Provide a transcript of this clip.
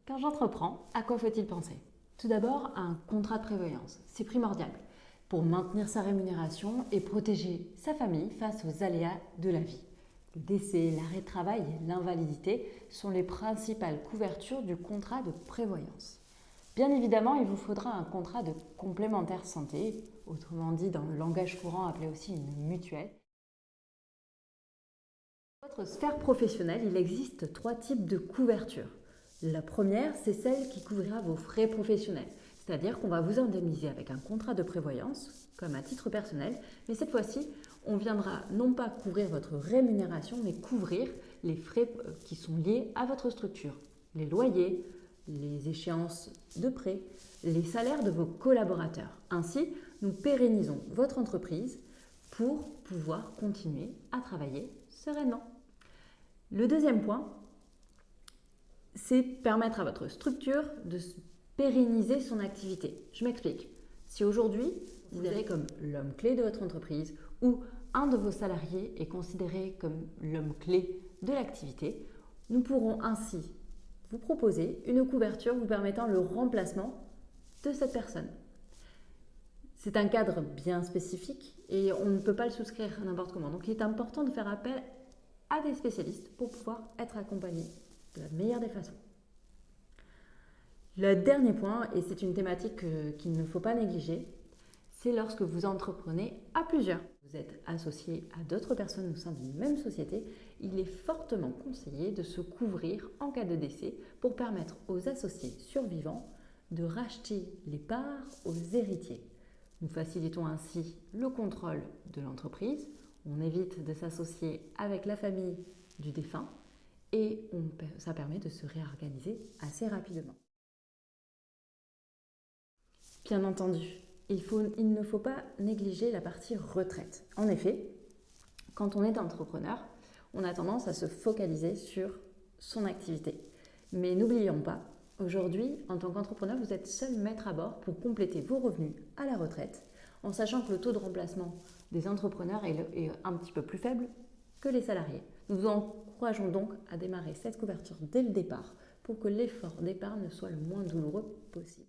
Quand j'entreprends, à quoi faut-il penser? Tout d'abord, à un contrat de prévoyance. C'est primordial pour maintenir sa rémunération et protéger sa famille face aux aléas de la vie. Le décès, l'arrêt de travail et l'invalidité sont les principales couvertures du contrat de prévoyance. Bien évidemment, il vous faudra un contrat de complémentaire santé, autrement dit dans le langage courant appelé aussi une mutuelle. Dans votre sphère professionnelle, il existe 3 types de couverture. La première, c'est celle qui couvrira vos frais professionnels, c'est-à-dire qu'on va vous indemniser avec un contrat de prévoyance, comme à titre personnel, mais cette fois-ci, on viendra non pas couvrir votre rémunération, mais couvrir les frais qui sont liés à votre structure, les loyers, les échéances de prêt, les salaires de vos collaborateurs. Ainsi, nous pérennisons votre entreprise pour pouvoir continuer à travailler sereinement. Le deuxième point, c'est permettre à votre structure de pérenniser son activité. Je m'explique. Si aujourd'hui, vous êtes comme l'homme clé de votre entreprise ou un de vos salariés est considéré comme l'homme clé de l'activité, nous pourrons ainsi vous proposer une couverture vous permettant le remplacement de cette personne. C'est un cadre bien spécifique et on ne peut pas le souscrire n'importe comment. Donc il est important de faire appel à des spécialistes pour pouvoir être accompagné de la meilleure des façons. Le dernier point, et c'est une thématique qu'il ne faut pas négliger, c'est lorsque vous entreprenez à plusieurs. Vous êtes associé à d'autres personnes au sein d'une même société, il est fortement conseillé de se couvrir en cas de décès pour permettre aux associés survivants de racheter les parts aux héritiers. Nous facilitons ainsi le contrôle de l'entreprise, on évite de s'associer avec la famille du défunt et ça permet de se réorganiser assez rapidement. Bien entendu, il ne faut pas négliger la partie retraite. En effet, quand on est entrepreneur, on a tendance à se focaliser sur son activité. Mais n'oublions pas, aujourd'hui, en tant qu'entrepreneur, vous êtes seul maître à bord pour compléter vos revenus à la retraite, en sachant que le taux de remplacement des entrepreneurs est un petit peu plus faible que les salariés. Nous vous encourageons donc à démarrer cette couverture dès le départ pour que l'effort d'épargne soit le moins douloureux possible.